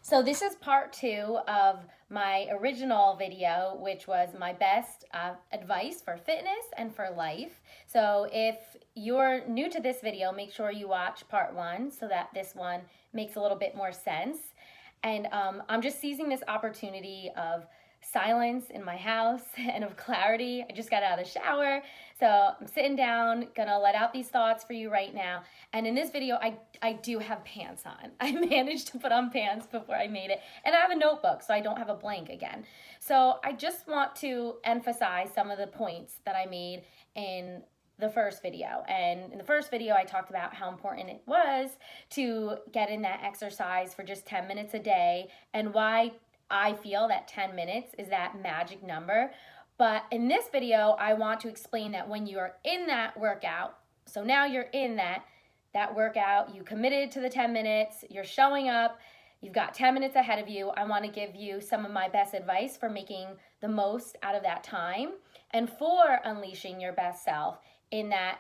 So this is part two of my original video, which was my best advice for fitness and for life. So if you're new to this video, make sure you watch part one so that this one makes a little bit more sense. And I'm just seizing this opportunity of silence in my house and of clarity. I just got out of the shower, so I'm sitting down, gonna let out these thoughts for you right now. And in this video, I do have pants on. I managed to put on pants before I made it, and I have a notebook, so I don't have a blank again. So I just want to emphasize some of the points that I made in the first video. And in the first video, I talked about how important it was to get in that exercise for just 10 minutes a day and why I feel that 10 minutes is that magic number. But in this video, I want to explain that when you're in that workout, so now you're in that workout, you committed to the 10 minutes, you're showing up, you've got 10 minutes ahead of you. I want to give you some of my best advice for making the most out of that time and for unleashing your best self in that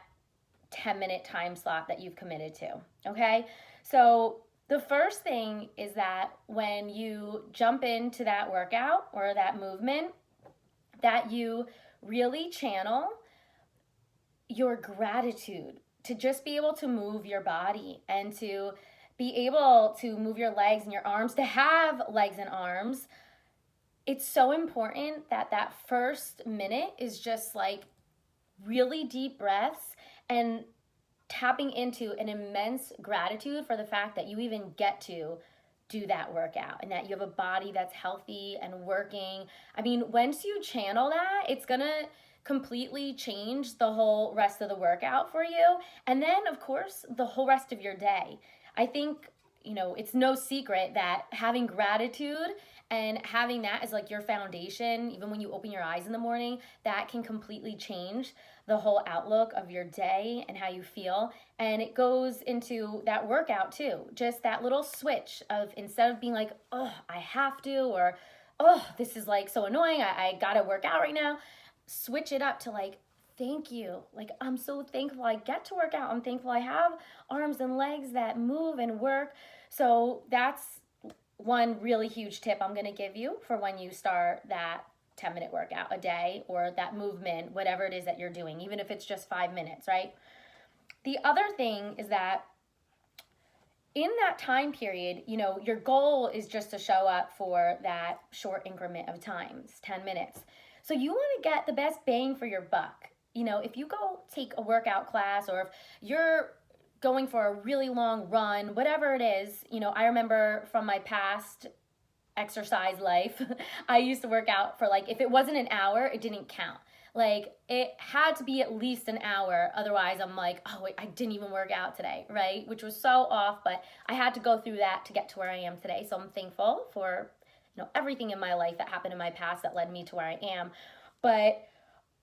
10-minute time slot that you've committed to, okay? So the first thing is that when you jump into that workout or that movement, that you really channel your gratitude to just be able to move your body and to be able to move your legs and your arms, to have legs and arms. It's so important that that first minute is just like really deep breaths and tapping into an immense gratitude for the fact that you even get to do that workout and that you have a body that's healthy and working. I mean, once you channel that, it's gonna completely change the whole rest of the workout for you. And then, of course, the whole rest of your day. I think, it's no secret that having gratitude and having that as like your foundation, even when you open your eyes in the morning, that can completely change the whole outlook of your day and how you feel. And it goes into that workout too. Just that little switch of, instead of being like, oh, I have to, or oh, this is like so annoying, I gotta work out right now. Switch it up to like, thank you. Like, I'm so thankful I get to work out. I'm thankful I have arms and legs that move and work. So that's one really huge tip I'm going to give you for when you start that 10-minute workout a day or that movement, whatever it is that you're doing, even if it's just 5 minutes, right? The other thing is that in that time period, your goal is just to show up for that short increment of times, 10 minutes. So you want to get the best bang for your buck. If you go take a workout class or if you're going for a really long run, whatever it is, I remember from my past exercise life, I used to work out for like, if it wasn't an hour, it didn't count. Like, it had to be at least an hour. Otherwise, I'm like, oh, wait, I didn't even work out today, right? Which was so off, but I had to go through that to get to where I am today. So I'm thankful for, everything in my life that happened in my past that led me to where I am. But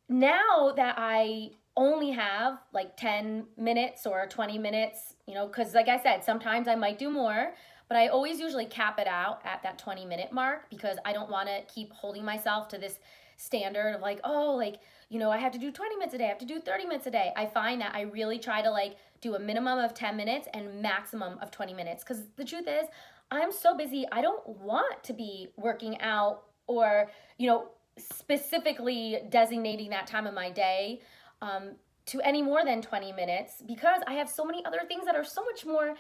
now that I only have like 10 minutes or 20 minutes, because like I said, sometimes I might do more, but I always usually cap it out at that 20-minute mark because I don't want to keep holding myself to this standard of like, oh, like, I have to do 20 minutes a day, I have to do 30 minutes a day. I find that I really try to like do a minimum of 10 minutes and maximum of 20 minutes because the truth is, I'm so busy, I don't want to be working out or, specifically designating that time of my day to any more than 20 minutes because I have so many other things that are so much more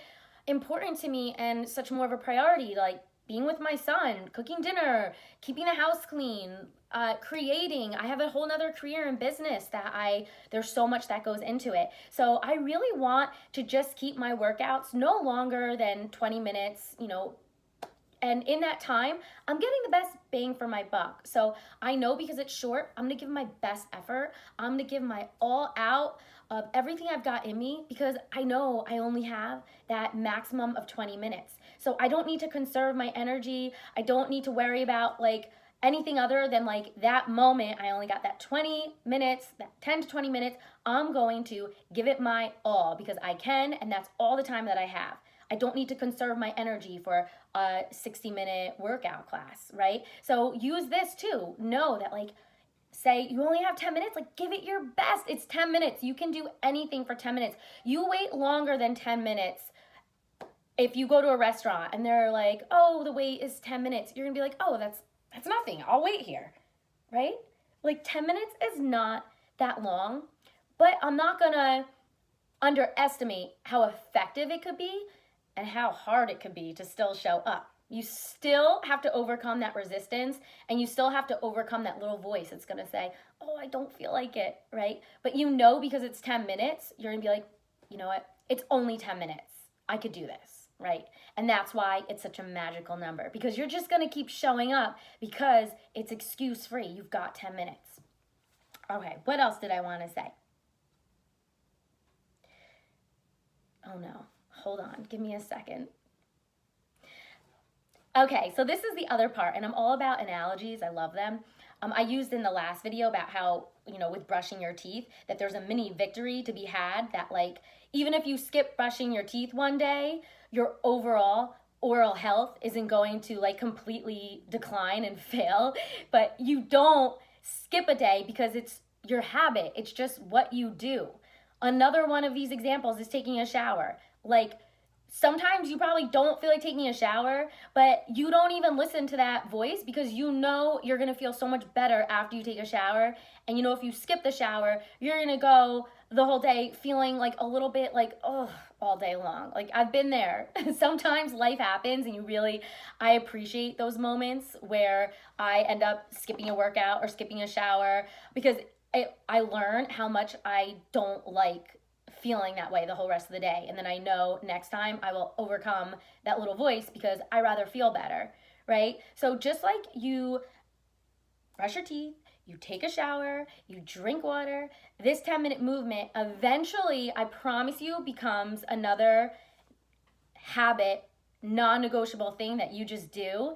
important to me and such more of a priority, like being with my son, cooking dinner, keeping the house clean, creating. I have a whole nother career in business that there's so much that goes into it. So I really want to just keep my workouts no longer than 20 minutes, and in that time, I'm getting the best bang for my buck. So I know because it's short, I'm gonna give my best effort. I'm gonna give my all out of everything I've got in me because I know I only have that maximum of 20 minutes. So I don't need to conserve my energy. I don't need to worry about like anything other than like that moment. I only got that 20 minutes, that 10 to 20 minutes. I'm going to give it my all because I can, and that's all the time that I have. I don't need to conserve my energy for a 60-minute workout class, right? So use this too. Know that like, say you only have 10 minutes, like give it your best. It's 10 minutes. You can do anything for 10 minutes. You wait longer than 10 minutes, if you go to a restaurant and they're like, oh, the wait is 10 minutes, you're gonna be like, oh, that's nothing. I'll wait here, right? Like 10 minutes is not that long, but I'm not gonna underestimate how effective it could be and how hard it could be to still show up. You still have to overcome that resistance, and you still have to overcome that little voice that's gonna say, oh, I don't feel like it, right? But you know, because it's 10 minutes, you're gonna be like, you know what? It's only 10 minutes. I could do this, right? And that's why it's such a magical number, because you're just gonna keep showing up because it's excuse free. You've got 10 minutes. Okay, what else did I wanna say? Oh no, hold on, give me a second. Okay, so this is the other part, and I'm all about analogies. I love them. I used in the last video about how, with brushing your teeth, that there's a mini victory to be had, that like, even if you skip brushing your teeth one day, your overall oral health isn't going to like completely decline and fail, but you don't skip a day because it's your habit. It's just what you do. Another one of these examples is taking a shower. Like, sometimes you probably don't feel like taking a shower, but you don't even listen to that voice because you know you're gonna feel so much better after you take a shower. And if you skip the shower, you're gonna go the whole day feeling like a little bit like, oh, all day long. Like, I've been there. Sometimes life happens and I appreciate those moments where I end up skipping a workout or skipping a shower because I learn how much I don't like feeling that way the whole rest of the day. And then I know next time I will overcome that little voice because I rather feel better, right? So just like you brush your teeth, you take a shower, you drink water, this 10-minute movement eventually, I promise you, becomes another habit, non-negotiable thing that you just do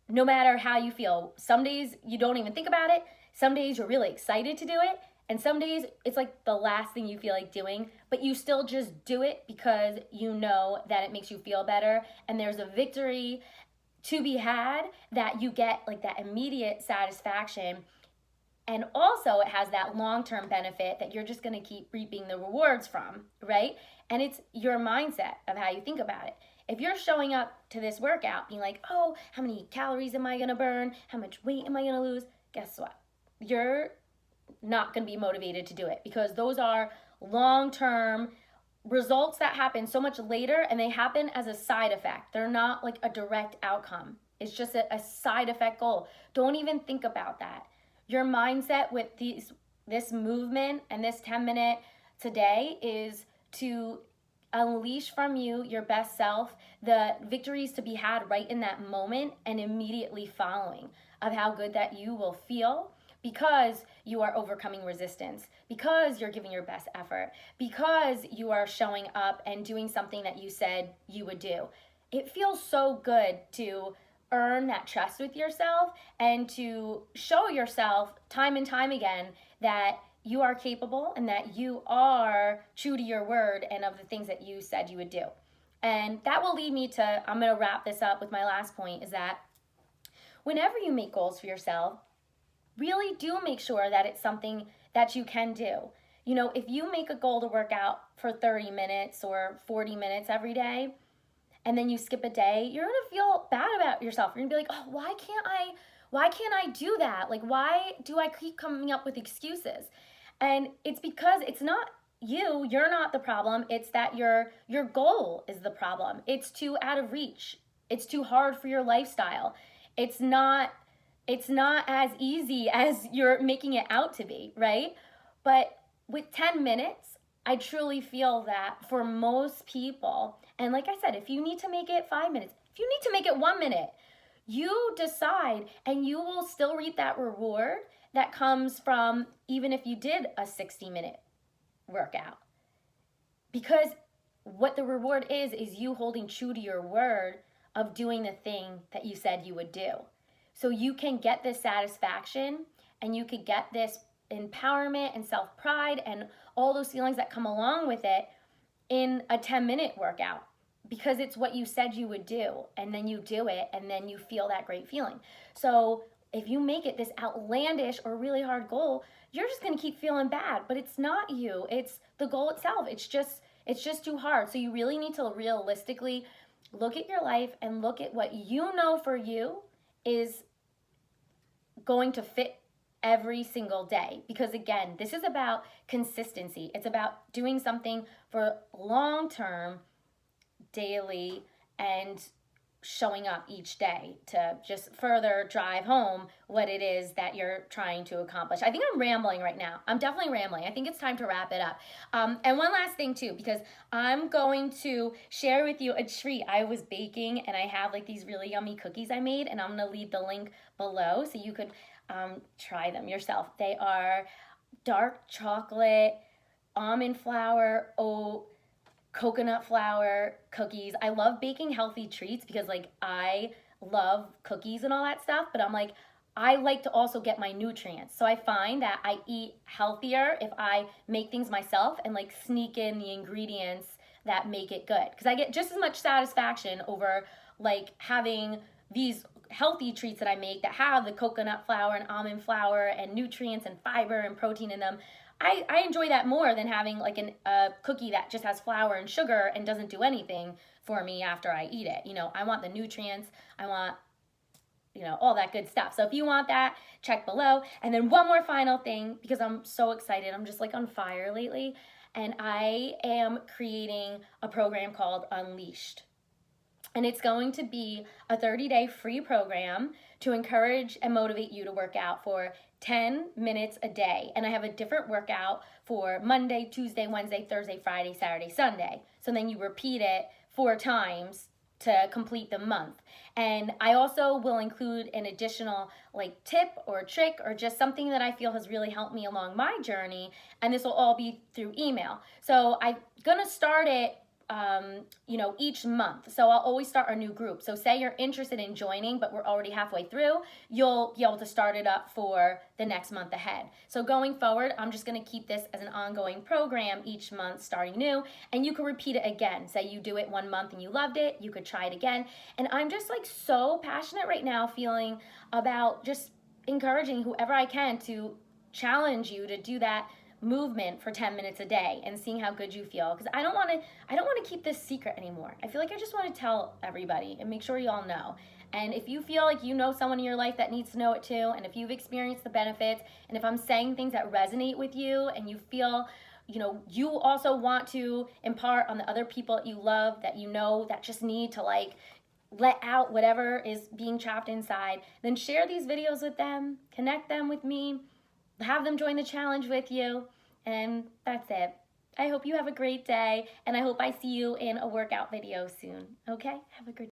no matter how you feel. Some days you don't even think about it. Some days you're really excited to do it. And some days it's like the last thing you feel like doing, but you still just do it because you know that it makes you feel better. And there's a victory to be had that you get, like that immediate satisfaction. And also it has that long-term benefit that you're just gonna keep reaping the rewards from, right? And it's your mindset of how you think about it. If you're showing up to this workout being like, oh, how many calories am I gonna burn? How much weight am I gonna lose? Guess what? You're not going to be motivated to do it because those are long-term results that happen so much later, and they happen as a side effect. They're not like a direct outcome. It's just a side effect goal. Don't even think about that. Your mindset with this movement and this 10-minute today is to unleash from you your best self, the victories to be had right in that moment and immediately following, of how good that you will feel because you are overcoming resistance, because you're giving your best effort, because you are showing up and doing something that you said you would do. It feels so good to earn that trust with yourself and to show yourself time and time again that you are capable and that you are true to your word and of the things that you said you would do. And that will lead me to, I'm going to wrap this up with my last point, is that whenever you make goals for yourself, really do make sure that it's something that you can do. If you make a goal to work out for 30 minutes or 40 minutes every day, and then you skip a day, you're gonna feel bad about yourself. You're gonna be like, oh, why can't I do that? Like, why do I keep coming up with excuses? And it's because it's not you're not the problem. It's that your goal is the problem. It's too out of reach. It's too hard for your lifestyle. It's not as easy as you're making it out to be, right? But with 10 minutes, I truly feel that for most people, and like I said, if you need to make it 5 minutes, if you need to make it 1 minute, you decide and you will still reap that reward that comes from even if you did a 60-minute workout. Because what the reward is you holding true to your word of doing the thing that you said you would do. So you can get this satisfaction and you could get this empowerment and self-pride and all those feelings that come along with it in a 10-minute workout because it's what you said you would do, and then you do it and then you feel that great feeling. So if you make it this outlandish or really hard goal, you're just going to keep feeling bad, but it's not you. It's the goal itself. It's just too hard. So you really need to realistically look at your life and look at what you know for you is going to fit every single day. Because again, this is about consistency. It's about doing something for long term, daily, and showing up each day to just further drive home what it is that you're trying to accomplish. I think I'm rambling right now. I'm definitely rambling. I think it's time to wrap it up. And one last thing too, because I'm going to share with you a treat. I was baking and I have like these really yummy cookies I made, and I'm going to leave the link below so you could try them yourself. They are dark chocolate, almond flour, oat, coconut flour cookies. I love baking healthy treats because like I love cookies and all that stuff, but I'm like, I like to also get my nutrients. So I find that I eat healthier if I make things myself and like sneak in the ingredients that make it good. Because I get just as much satisfaction over like having these healthy treats that I make that have the coconut flour and almond flour and nutrients and fiber and protein in them. I enjoy that more than having like a cookie that just has flour and sugar and doesn't do anything for me after I eat it. You know, I want the nutrients. I want, you know, all that good stuff. So if you want that, check below. And then one more final thing, because I'm so excited. I'm just like on fire lately. And I am creating a program called Unleashed. And it's going to be a 30-day free program to encourage and motivate you to work out for 10 minutes a day. And I have a different workout for Monday, Tuesday, Wednesday, Thursday, Friday, Saturday, Sunday. So then you repeat it 4 times to complete the month. And I also will include an additional like tip or trick or just something that I feel has really helped me along my journey. And this will all be through email. So I'm gonna start it you know, each month. So I'll always start a new group. So say you're interested in joining, but we're already halfway through, you'll be able to start it up for the next month ahead. So going forward, I'm just going to keep this as an ongoing program each month, starting new, and you can repeat it again. Say you do it one month and you loved it, you could try it again. And I'm just like so passionate right now, feeling about just encouraging whoever I can to challenge you to do that movement for 10 minutes a day and seeing how good you feel, because I don't want to keep this secret anymore. I feel like I just want to tell everybody and make sure you all know. And if you feel like you know someone in your life that needs to know it too, and if you've experienced the benefits, and if I'm saying things that resonate with you and you feel, you know, you also want to impart on the other people that you love, that you know that just need to like let out whatever is being trapped inside, then share these videos with them, connect them with me, have them join the challenge with you, and that's it. I hope you have a great day, and I hope I see you in a workout video soon. Okay? Have a great day.